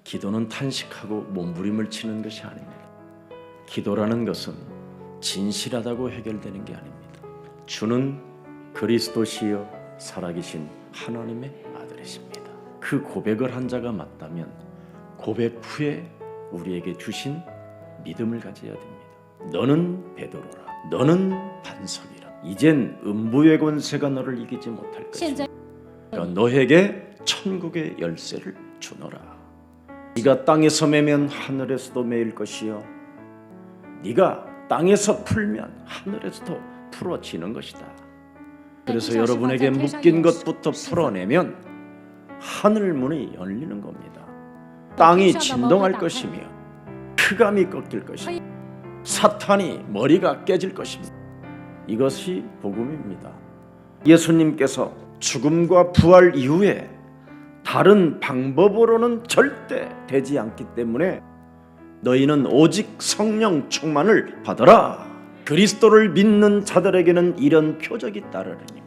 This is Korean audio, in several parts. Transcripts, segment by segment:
기도는 탄식하고 몸부림을 치는 것이 아닙니다. 기도라는 것은 진실하다고 해결되는 게 아닙니다. 주는 그리스도시여 살아계신 하나님의 아들이십니다. 그 고백을 한 자가 맞다면 고백 후에 우리에게 주신 믿음을 가져야 됩니다. 너는 베드로라, 너는 반석이라. 이젠 음부의 권세가 너를 이기지 못할 것이다. 너에게 천국의 열쇠를 주노라. 네가 땅에서 매면 하늘에서도 매일 것이요, 네가 땅에서 풀면 하늘에서도 풀어지는 것이다. 그래서 여러분에게 묶인 것부터 풀어내면 하늘 문이 열리는 겁니다. 땅이 진동할 것이며 흑암이 꺾일 것이며 사탄이 머리가 깨질 것입니다. 이것이 복음입니다. 예수님께서 죽음과 부활 이후에 다른 방법으로는 절대 되지 않기 때문에 너희는 오직 성령 충만을 받아라. 그리스도를 믿는 자들에게는 이런 표적이 따르리니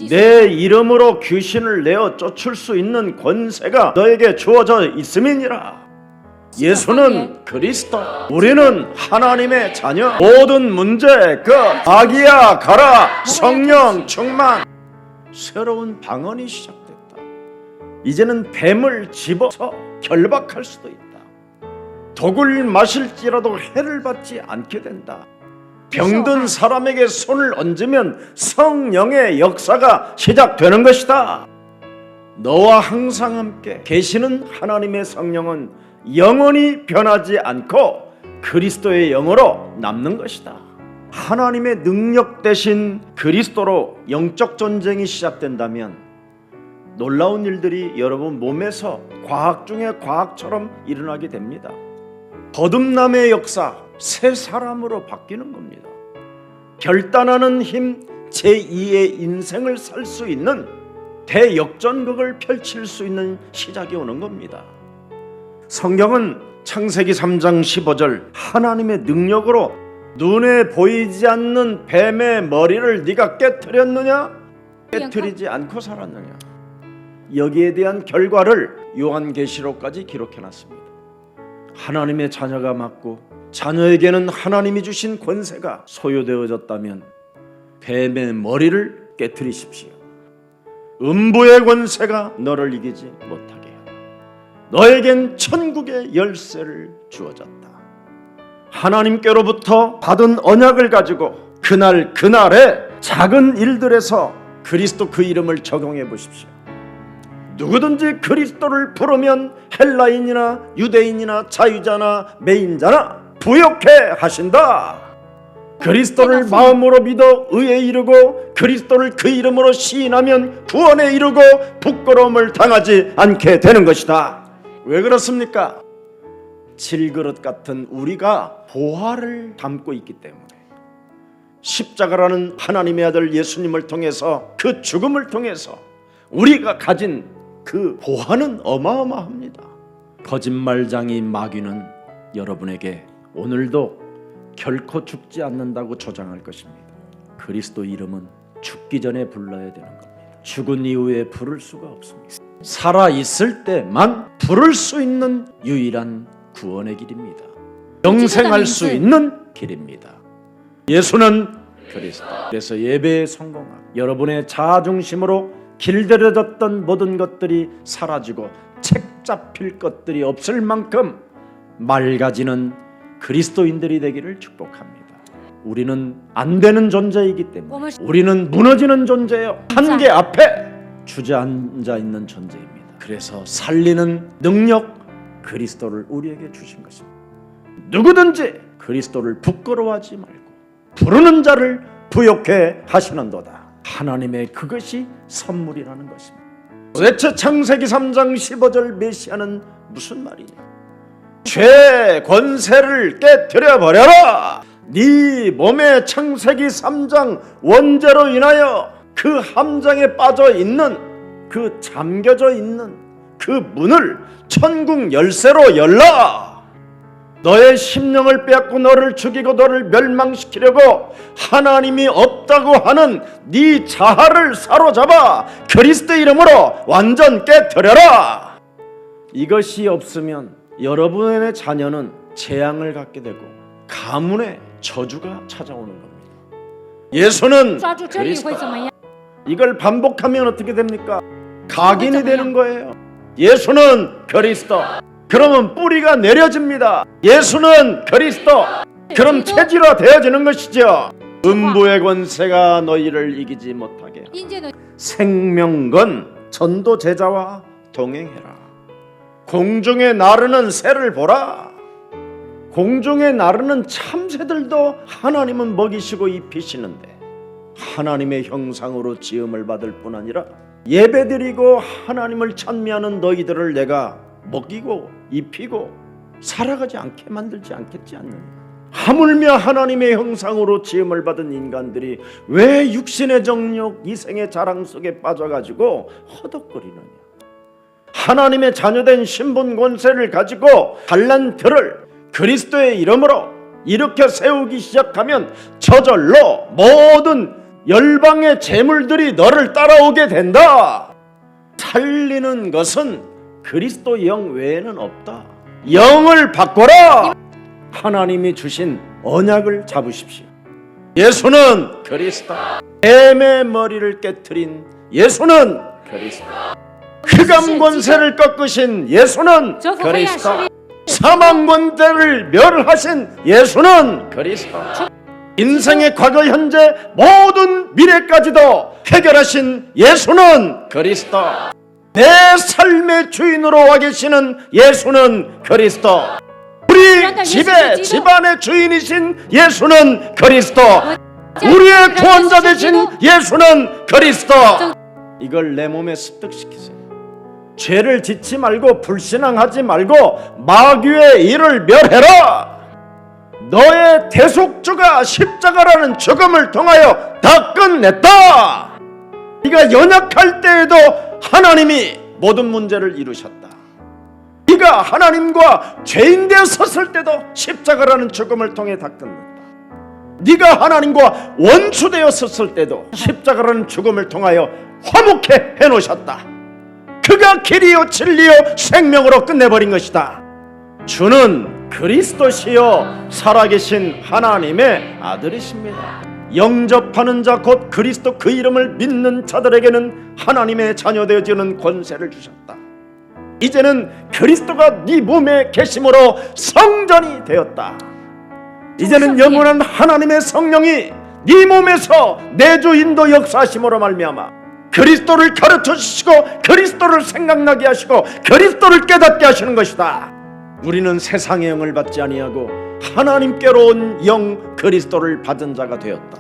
내 이름으로 귀신을 내어 쫓을 수 있는 권세가 너에게 주어져 있음이니라. 예수는 그리스도, 우리는 하나님의 자녀. 모든 문제 끝. 아기야 가라. 성령 충만. 새로운 방언이 시작됐다. 이제는 뱀을 집어서 결박할 수도 있다. 독을 마실지라도 해를 받지 않게 된다. 병든 사람에게 손을 얹으면 성령의 역사가 시작되는 것이다. 너와 항상 함께 계시는 하나님의 성령은 영원히 변하지 않고 그리스도의 영으로 남는 것이다. 하나님의 능력 대신 그리스도로 영적 전쟁이 시작된다면 놀라운 일들이 여러분 몸에서 과학 중에 과학처럼 일어나게 됩니다. 거듭남의 역사, 새 사람으로 바뀌는 겁니다. 결단하는 힘, 제2의 인생을 살 수 있는 대역전극을 펼칠 수 있는 시작이 오는 겁니다. 성경은 창세기 3장 15절 하나님의 능력으로 눈에 보이지 않는 뱀의 머리를 네가 깨트렸느냐? 깨트리지 않고 살았느냐? 여기에 대한 결과를 요한계시록까지 기록해놨습니다. 하나님의 자녀가 맞고 자녀에게는 하나님이 주신 권세가 소유되어졌다면 뱀의 머리를 깨트리십시오. 음부의 권세가 너를 이기지 못하게 하라. 너에겐 천국의 열쇠를 주어졌다. 하나님께로부터 받은 언약을 가지고 그날에 작은 일들에서 그리스도 그 이름을 적용해 보십시오. 누구든지 그리스도를 부르면 헬라인이나 유대인이나 자유자나 매인자나 부욕해 하신다. 그리스도를 마음으로 믿어 의에 이르고 그리스도를 그 이름으로 시인하면 구원에 이르고 부끄러움을 당하지 않게 되는 것이다. 왜 그렇습니까? 질그릇 같은 우리가 보화를 담고 있기 때문에, 십자가라는 하나님의 아들 예수님을 통해서, 그 죽음을 통해서 우리가 가진 그 보화는 어마어마합니다. 거짓말장이 마귀는 여러분에게 오늘도 결코 죽지 않는다고 조장할 것입니다. 그리스도 이름은 죽기 전에 불러야 되는 겁니다. 죽은 이후에 부를 수가 없습니다. 살아있을 때만 부를 수 있는 유일한 구원의 길입니다. 영생할 수 있는 길입니다. 예수는 그리스도. 그래서 예배에 성공하고 여러분의 자아중심으로 길들여졌던 모든 것들이 사라지고 책 잡힐 것들이 없을 만큼 맑아지는 그리스도인들이 되기를 축복합니다. 우리는 안 되는 존재이기 때문에, 우리는 무너지는 존재예요. 한계 앞에 주저앉아 있는 존재입니다. 그래서 살리는 능력, 그리스도를 우리에게 주신 것입니다. 누구든지 그리스도를 부끄러워하지 말고 부르는 자를 부욕해 하시는도다. 하나님의 그것이 선물이라는 것입니다. 도대체 창세기 3장 15절 메시아는 무슨 말이냐? 죄 권세를 깨뜨려 버려라. 네 몸에 창세기 3장 원죄로 인하여 그 함정에 빠져 있는, 그 잠겨져 있는 그 문을 천국 열쇠로 열라. 너의 심령을 빼앗고 너를 죽이고 너를 멸망시키려고 하나님이 없다고 하는 네 자아를 사로잡아 그리스도 이름으로 완전 깨뜨려라. 이것이 없으면 여러분의 자녀는 재앙을 갖게 되고 가문에 저주가 찾아오는 겁니다. 예수는 抓住这里会 그리스도. 怎么样？ 이걸 반복하면 어떻게 됩니까? 각인이 되는 거예요. 예수는 그리스도. 그러면 뿌리가 내려집니다. 예수는 그리스도. 그럼 체질화 되어지는 것이죠. 음부의 권세가 너희를 이기지 못하게 阴间的 생명건 전도 제자와 동행해라. 공중에 나르는 새를 보라. 공중에 나르는 참새들도 하나님은 먹이시고 입히시는데 하나님의 형상으로 지음을 받을 뿐 아니라 예배드리고 하나님을 찬미하는 너희들을 내가 먹이고 입히고 살아가지 않게 만들지 않겠지 않느냐. 하물며 하나님의 형상으로 지음을 받은 인간들이 왜 육신의 정욕, 이생의 자랑 속에 빠져가지고 허덕거리느냐. 하나님의 자녀된 신분 권세를 가지고 반란들을 그리스도의 이름으로 일으켜 세우기 시작하면 저절로 모든 열방의 재물들이 너를 따라오게 된다. 살리는 것은 그리스도 영 외에는 없다. 영을 바꿔라. 하나님이 주신 언약을 잡으십시오. 예수는 그리스도. 뱀의 머리를 깨트린 예수는 그리스도. 흑암 권세를 꺾으신 예수는 折服黑暗势 그리스도. 力， 사망 권세를 멸하신 예수는 그리스도. 인생의 과거, 현재, 모든 미래까지도 해결하신 예수는 그리스도. 내 삶의 주인으로 와 계시는 예수는 그리스도. 우리 집의 집안의 주인이신 예수는 그리스도. 우리의 구원자 되신 예수는 그리스도. 이걸 내 몸에 습득시키세요. 죄를 짓지 말고 불신앙하지 말고 마귀의 일을 멸해라. 너의 대속주가 십자가라는 죽음을 통하여 다 끝냈다. 네가 연약할 때에도 하나님이 모든 문제를 이루셨다. 네가 하나님과 죄인 되어 섰을 때도 십자가라는 죽음을 통해 다 끝냈다. 네가 하나님과 원수 되어 섰을 때도 십자가라는 죽음을 통하여 화목해 해놓으셨다. 그가 길이요 진리요 생명으로 끝내버린 것이다. 주는 그리스도시요 살아계신 하나님의 아들이십니다. 영접하는 자 곧 그리스도 그 이름을 믿는 자들에게는 하나님의 자녀 되어지는 권세를 주셨다. 이제는 그리스도가 네 몸에 계심으로 성전이 되었다. 이제는 영원한 하나님의 성령이 네 몸에서 내주 인도 역사하심으로 말미암아 그리스도를 가르쳐 주시고 그리스도를 생각나게 하시고 그리스도를 깨닫게 하시는 것이다. 우리는 세상의 영을 받지 아니하고 하나님께로 온 영 그리스도를 받은 자가 되었다.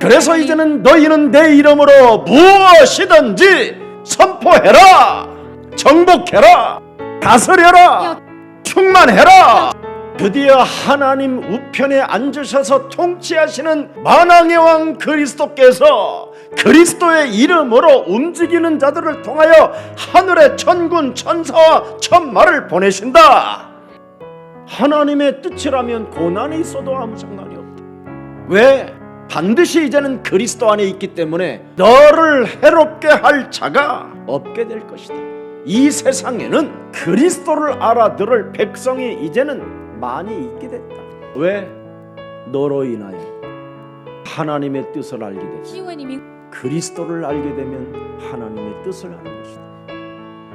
그래서 이제는 너희는 내 이름으로 무엇이든지 선포해라. 정복해라. 다스려라. 충만해라. 드디어 하나님 우편에 앉으셔서 통치하시는 만왕의 왕 그리스도께서 그리스도의 이름으로 움직이는 자들을 통하여 하늘의 천군 천사와 천마를 보내신다. 하나님의 뜻이라면 고난이 있어도 아무 상관이 없다. 왜? 반드시 이제는 그리스도 안에 있기 때문에 너를 해롭게 할 자가 없게 될 것이다. 이 세상에는 그리스도를 알아들을 백성이 이제는 많이 있게 됐다. 왜? 너로 인하여 하나님의 뜻을 알게 됐어. 因为你明 그리스도를 알게 되면 하나님의 뜻을 하는 것이다.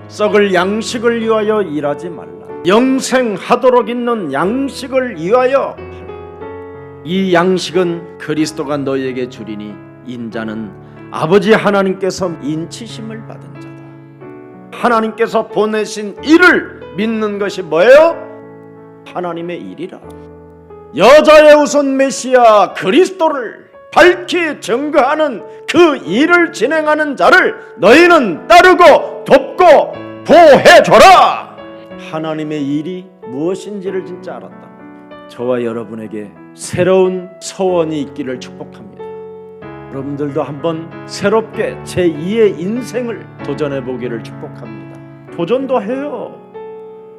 썩을 양식을 위하여 일하지 말라. 영생하도록 있는 양식을 위하여 하라. 이 양식은 그리스도가 너에게 주리니 인자는 아버지 하나님께서 인치심을 받은 자다. 하나님께서 보내신 일을 믿는 것이 뭐예요? 하나님의 일이라. 여자의 우선 메시아 그리스도를 밝히 증거하는 그 일을 진행하는 자를 너희는 따르고 돕고 보호해줘라. 하나님의 일이 무엇인지를 진짜 알았다. 저와 여러분에게 새로운 소원이 있기를 축복합니다. 여러분들도 한번 새롭게 제2의 인생을 도전해 보기를 축복합니다. 도전도 해요.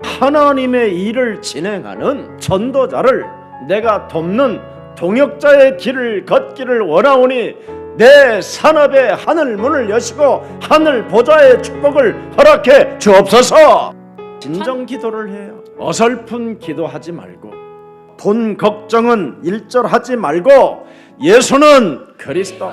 하나님의 일을 진행하는 전도자를 내가 돕는 동역자의 길을 걷기를 원하오니 내 산업의 하늘 문을 여시고 하늘 보좌의 축복을 허락해 주옵소서. 진정 기도를 해요. 어설픈 기도하지 말고 돈 걱정은 일절하지 말고 예수는 그리스도.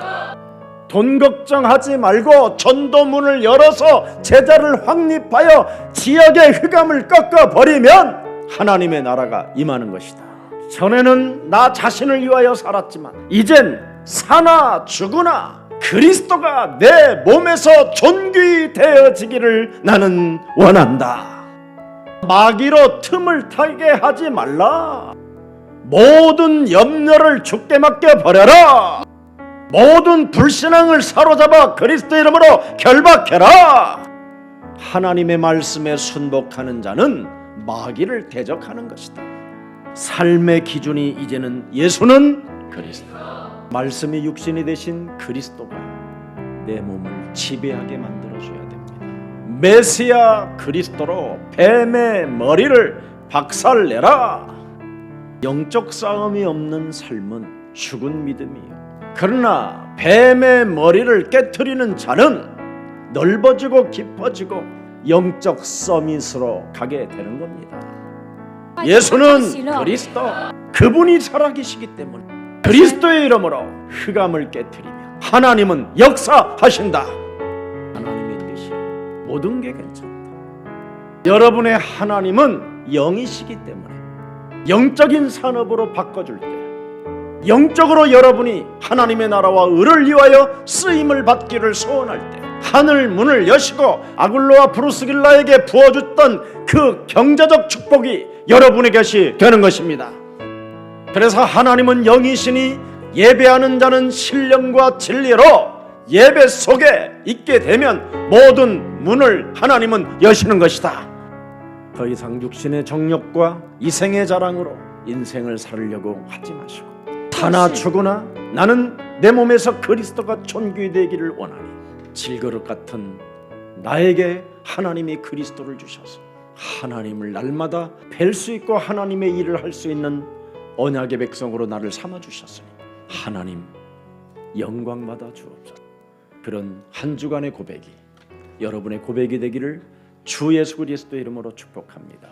돈 걱정하지 말고 전도문을 열어서 제자를 확립하여 지역의 흑암을 꺾어버리면 하나님의 나라가 임하는 것이다. 전에는 나 자신을 위하여 살았지만 이젠 사나 죽으나 그리스도가 내 몸에서 존귀 되어지기를 나는 원한다. 마귀로 틈을 타게 하지 말라. 모든 염려를 주께 맡겨버려라. 모든 불신앙을 사로잡아 그리스도 이름으로 결박해라. 하나님의 말씀에 순복하는 자는 마귀를 대적하는 것이다. 삶의 기준이 이제는 예수는 그리스도. 말씀이 육신이 되신 그리스도가 내 몸을 지배하게 만들어줘야 됩니다. 메시아 그리스도로 뱀의 머리를 박살내라. 영적 싸움이 없는 삶은 죽은 믿음이요. 그러나 뱀의 머리를 깨트리는 자는 넓어지고 깊어지고 영적 서밋으로 가게 되는 겁니다. 예수는 그리스도, 그분이 살아계시기 때문에 그리스도의 이름으로 흑암을 깨트리며 하나님은 역사하신다. 하나님의 뜻이 모든 게 괜찮다. 여러분의 하나님은 영이시기 때문에 영적인 산업으로 바꿔줄 때, 영적으로 여러분이 하나님의 나라와 의를 위하여 쓰임을 받기를 소원할 때 하늘 문을 여시고 아굴로와 브루스길라에게 부어줬던 그 경제적 축복이 여러분의 것이 되는 것입니다. 그래서 하나님은 영이시니 예배하는 자는 신령과 진리로 예배 속에 있게 되면 모든 문을 하나님은 여시는 것이다. 더 이상 육신의 정욕과 이생의 자랑으로 인생을 살려고 하지 마시고 사나 죽으나 나는 내 몸에서 그리스도가 존귀되기를 원하니 질그릇 같은 나에게 하나님이 그리스도를 주셔서 하나님을 날마다 뵐 수 있고 하나님의 일을 할 수 있는 언약의 백성으로 나를 삼아주셨으니 하나님 영광 받아 주옵소서. 그런 한 주간의 고백이 여러분의 고백이 되기를 주 예수 그리스도 이름으로 축복합니다.